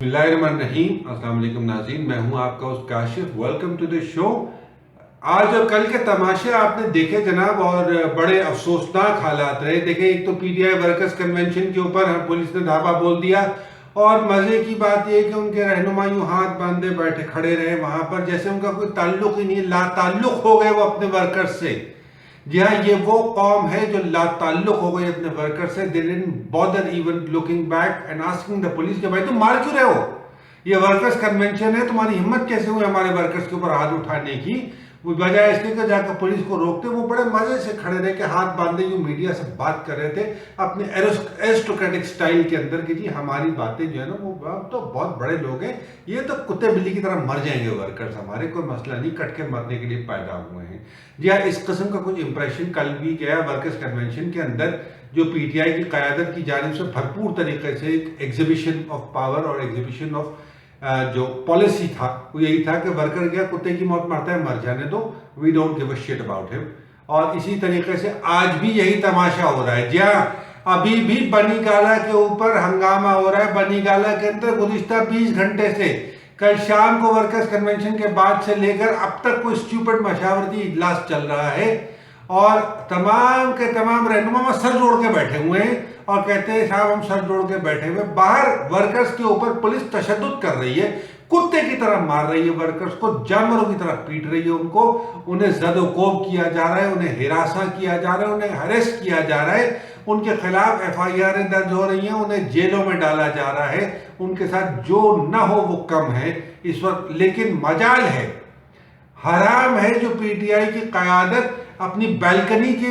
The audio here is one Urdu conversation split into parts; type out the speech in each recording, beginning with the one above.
بسم اللہ الرحمن الرحیم۔ السلام علیکم ناظرین، میں ہوں آپ کا host Kashif. Welcome to the show. آج اور کل کے تماشے آپ نے دیکھے جناب، اور بڑے افسوسناک حالات رہے۔ دیکھیں، ایک تو P T I workers convention کے اوپر پولیس نے دھاوا بول دیا، اور مزے کی بات یہ کہ ان کے رہنما یوں ہاتھ باندھے بیٹھے کھڑے رہے وہاں پر، جیسے ان کا کوئی تعلق ہی نہیں، لا تعلق ہو گئے وہ اپنے ورکرز سے۔ جی ہاں، یہ وہ قوم ہے جو لا تعلق ہو گئی اپنے ورکر سے۔ They didn't bother even looking back and asking the police کہ بھائی تم مار کیوں رہے ہو؟ یہ ورکرز کنونشن ہے، تمہاری ہمت کیسے ہوئی ہمارے ورکرز کے اوپر ہاتھ اٹھانے کی؟ وہ بجائے اس کے جا کر پولیس کو روکتے، وہ بڑے مزے سے کھڑے رہے کہ ہاتھ باندھے یوں میڈیا سے بات کر رہے تھے اپنے ایرسٹوکریٹک سٹائل کے اندر کہ جی ہماری باتیں جو ہے نا، وہ تو بہت بڑے لوگ ہیں، یہ تو کتے بلی کی طرح مر جائیں گے ورکرز، ہمارے کوئی مسئلہ نہیں، کٹ کے مرنے کے لیے پیدا ہوئے ہیں۔ جی ہاں، اس قسم کا کچھ امپریشن کل بھی گیا ورکرز کنونشن کے اندر، جو پی ٹی آئی کی قیادت کی جانب سے بھرپور طریقے سے ایک ایگزیبیشن آف پاور اور ایگزیبیشن آف جو پالیسی تھا وہ یہی تھا کہ ورکر کیا کتے کی موت مرتا ہے مر جانے دو، we don't give a shit about ہم۔ اور اسی طریقے سے آج بھی یہی تماشا ہو رہا ہے۔ جی ہاں، ابھی بھی بنی گالا کے اوپر ہنگامہ ہو رہا ہے۔ بنی گالا کے اندر گزشتہ 20 گھنٹے سے، کل شام کو ورکرز کنونشن کے بعد سے لے کر اب تک کوئی اسٹیوپڈ مشاورتی اجلاس چل رہا ہے، اور تمام کے تمام رہنما سر جوڑ کے بیٹھے ہوئے ہیں اور کہتے ہیں صاحب ہم سر جوڑ کے بیٹھے ہوئے۔ باہر ورکرز کے اوپر پولیس تشدد کر رہی ہے، کتے کی طرح مار رہی ہے ورکرز کو، جانوروں کی طرح پیٹ رہی ہے ان کو، انہیں زد و کوب کیا جا رہا ہے، انہیں ہراساں کیا جا رہا ہے، انہیں ہریس کیا جا رہا ہے، ان کے خلاف ایف آئی آریں درج ہو رہی ہیں، انہیں جیلوں میں ڈالا جا رہا ہے، ان کے ساتھ جو نہ ہو وہ کم ہے اس وقت۔ لیکن مجال ہے، حرام ہے جو پی ٹی آئی کی قیادت اپنی بیلکنی کے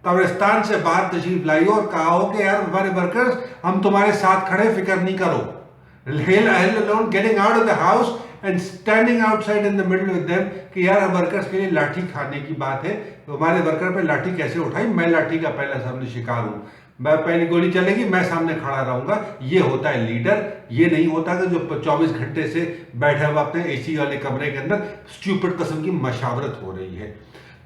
قبرستان سے باہر تشریف لائی ہو اور کہا ہو کہ یار ہمارے ورکرز ہم تمہارے ساتھ کھڑے، فکر نہیں کرو۔ Getting out of the house and standing outside in the middle with them کہ یار ورکرز کے لیے لاٹھی کھانے کی بات ہے، ہمارے ورکر پہ لاٹھی کیسے اٹھائی، میں لاٹھی کا پہلا سامنے شکار ہوں، میں پہلی گولی چلے گی میں سامنے کھڑا رہوں گا۔ یہ ہوتا ہے لیڈر، یہ نہیں ہوتا کہ جو 24 گھنٹے سے بیٹھا ہوا اپنے اے سی والے کمرے کے اندر اسٹیوپڈ قسم کی مشاورت ہو رہی ہے۔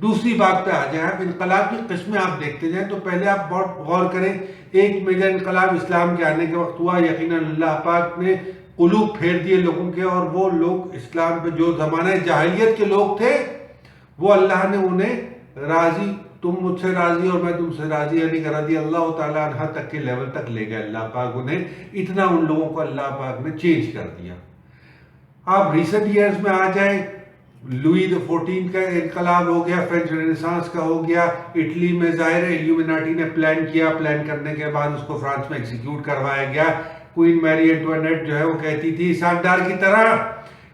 دوسری بات پہ آ جائیں، آپ انقلاب کی قسمیں آپ دیکھتے جائیں تو پہلے آپ بہت غور کریں، ایک میجر انقلاب اسلام کے آنے کے وقت ہوا، یقیناً اللہ پاک نے قلوب پھیر دیے لوگوں کے، اور وہ لوگ اسلام پہ جو زمانہ جاہلیت کے لوگ تھے وہ اللہ نے انہیں راضی، تم مجھ سے راضی اور میں تم سے راضی، یعنی کہ رضی اللہ تعالیٰ عنہ تک کے لیول تک لے گئے اللہ پاک انہیں، اتنا ان لوگوں کو اللہ پاک نے چینج کر دیا۔ آپ ریسنٹ ایئرز میں آ جائیں، لوئی XIV کا انقلاب ہو گیا، فرینچ رینیسانس کا ہو گیا، اٹلی میں ظاہر ہے ایلیومیناٹی نے پلان کیا، پلان کرنے کے بعد اس کو فرانس میں ایکزیکیوٹ کروایا گیا۔ کوئین میری اینٹوانیٹ جو ہے وہ کہتی تھی ساٹھ کی طرح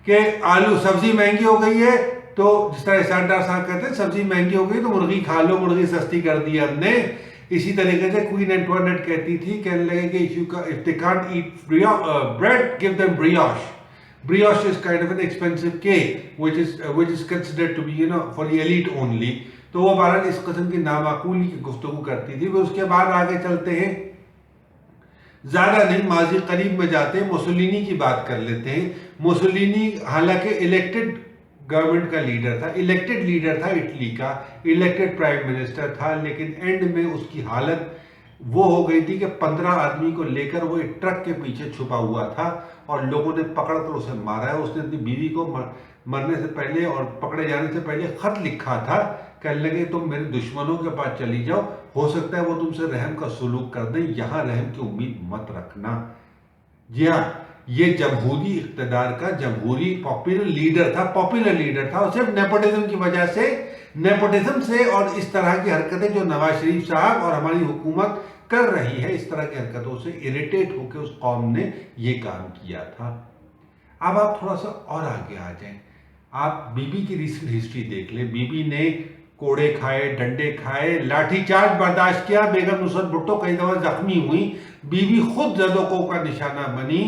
کہ آلو سبزی مہنگی ہو گئی ہے، تو جس طرح ساٹھ صاحب کہتے ہیں سبزی مہنگی ہو گئی تو مرغی کھا لو، مرغی سستی کر دی ہم نے۔ اسی طریقے سے کوئین اینٹوانیٹ کہتی تھی، کہنے لگے کہ if they can't eat bread, give them brioche. Brioche is kind of an expensive cake, which is considered to be, for the elite only. تو وہ بہرحال اس قسم کی نامعقولی کی گفتگو کرتی تھی۔ پھر اس کے بعد آگے چلتے ہیں، زیادہ نہیں ماضی قریب میں جاتے ہیں، موسولینی کی بات کر لیتے ہیں۔ موسولینی حالانکہ الیکٹڈ گورنمنٹ کا لیڈر تھا، الیکٹڈ لیڈر تھا اٹلی کا، الیکٹڈ پرائم منسٹر تھا، لیکن اینڈ میں اس کی حالت وہ ہو گئی تھی کہ 15 آدمی کو لے کر وہ ایک ٹرک کے پیچھے چھپا ہوا تھا اور لوگوں نے پکڑ کر اسے مارا ہے۔ اس نے اپنی بیوی کو مرنے سے پہلے اور پکڑے جانے سے پہلے خط لکھا تھا، کہنے لگے تم میرے دشمنوں کے پاس چلی جاؤ، ہو سکتا ہے وہ تم سے رحم کا سلوک کر دیں، یہاں رحم کی امید مت رکھنا۔ جی ہاں، یہ جمہوری اقتدار کا جمہوری پاپولر لیڈر تھا، اور صرف نیپوٹزم کی وجہ سے، نیپوٹزم سے اور اس طرح کی حرکتیں جو نواز شریف صاحب اور ہماری حکومت کر رہی ہے، اس طرح کی حرکتوں سے اریٹیٹ ہو کے اس قوم نے یہ کام کیا تھا۔ اب آپ تھوڑا سا اور آگے آ جائیں، آپ بی بی کی ریسنٹ ہسٹری دیکھ لیں۔ بی بی نے کوڑے کھائے، ڈنڈے کھائے، لاٹھی چارج برداشت کیا، بیگم نصرت بھٹو کئی دفعہ زخمی ہوئی، بی بی خود زد و کوب کا نشانہ بنی،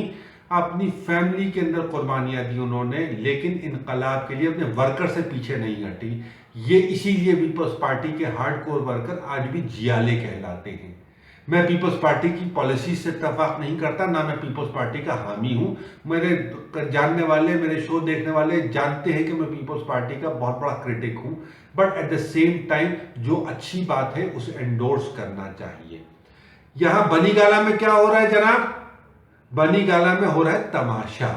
اپنی فیملی کے اندر قربانیاں دی انہوں نے، لیکن انقلاب کے لیے اپنے ورکر سے پیچھے نہیں ہٹی۔ یہ اسی لیے پیپلز پارٹی کے ہارڈ کور ورکر آج بھی جیالے کہلاتے ہیں۔ میں پیپلز پارٹی کی پالیسی سے اتفاق نہیں کرتا، نہ میں پیپلز پارٹی کا حامی ہوں، میرے جاننے والے، میرے شو دیکھنے والے جانتے ہیں کہ میں پیپلز پارٹی کا بہت بڑا کرٹک ہوں، but at the same time جو اچھی بات ہے اسے انڈورس کرنا چاہیے۔ یہاں بنی گالا میں کیا ہو رہا ہے جناب؟ بنی گالا میں ہو رہا ہے تماشا.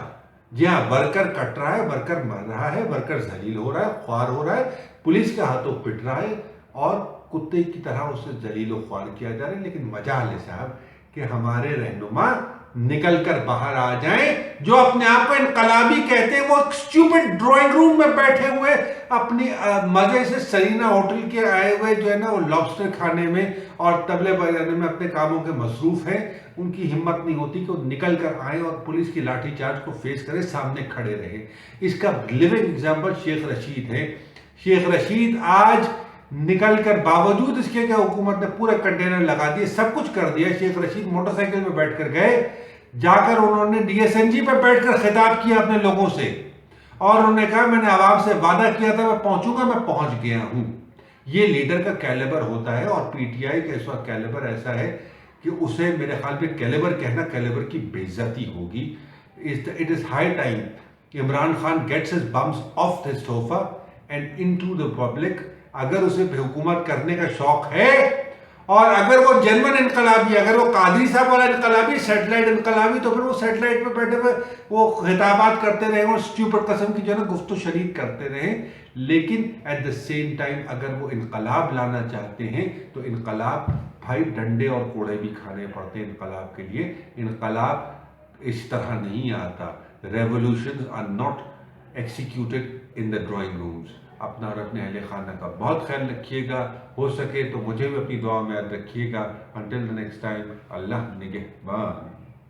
جی ہاں, ورکر کٹ رہا ہے, ورکر مر رہا ہے, ورکر ذلیل ہو رہا ہے, خوار ہو رہا ہے, پولیس کے ہاتھوں پٹ رہا ہے اور کتے کی طرح اسے ذلیل و خوار کیا جا رہا ہے. لیکن مجال ہے صاحب کہ ہمارے رہنما نکل کر باہر آ جائیں, جو اپنے آپ کو انقلابی کہتے ہیں. وہ اسٹوپڈ ڈرائنگ روم میں بیٹھے ہوئے اپنی مزے سے سرینا ہوٹل کے آئے ہوئے جو ہے نا وہ لابسٹر کھانے میں اور طبلے بجانے میں اپنے کاموں کے مصروف ہیں. ان کی ہمت نہیں ہوتی کہ وہ نکل کر آئیں اور پولیس کی لاٹھی چارج کو فیس کرے, سامنے کھڑے رہے. اس کا لیونگ ایگزامپل شیخ رشید ہے. شیخ رشید آج نکل کر, باوجود اس کے کہ حکومت نے پورے کنٹینر لگا دیے, سب کچھ کر دیا, شیخ رشید موٹر سائیکل پہ بیٹھ کر گئے. جا کر انہوں نے ڈی ایس این جی پہ بیٹھ کر خطاب کیا اپنے لوگوں سے, اور انہوں نے کہا میں نے عوام سے وعدہ کیا تھا میں پہنچوں گا, میں پہنچ گیا ہوں. یہ لیڈر کا کیلیبر ہوتا ہے. اور پی ٹی آئی کا اس وقت کیلیبر ایسا ہے کہ اسے میرے خیال پہ کیلیبر کہنا کیلیبر کی بے عزتی ہوگی. It is high time Imran Khan gets his bums off the sofa and into the public. اگر اسے حکومت کرنے کا شوق ہے اور اگر وہ جنون انقلابی, اگر وہ قادری صاحب والا انقلابی, سیٹلائٹ انقلابی, تو پھر وہ سیٹلائٹ پہ بیٹھے ہوئے وہ خطابات کرتے رہیں اور اسٹیوپڈ قسم کی جو ہے نا گفت و شنید کرتے رہیں. لیکن ایٹ دا سیم ٹائم اگر وہ انقلاب لانا چاہتے ہیں تو انقلاب بھائی ڈنڈے اور کوڑے بھی کھانے پڑتے ہیں انقلاب کے لیے. انقلاب اس طرح نہیں آتا. Revolutions are not executed in the drawing rooms. اپنا اور اپنے اہل خانہ کا بہت خیال رکھیے گا. ہو سکے تو مجھے بھی اپنی دعا میں یاد رکھیے گا. انٹل دا نیکسٹ ٹائم, اللہ نگہبان.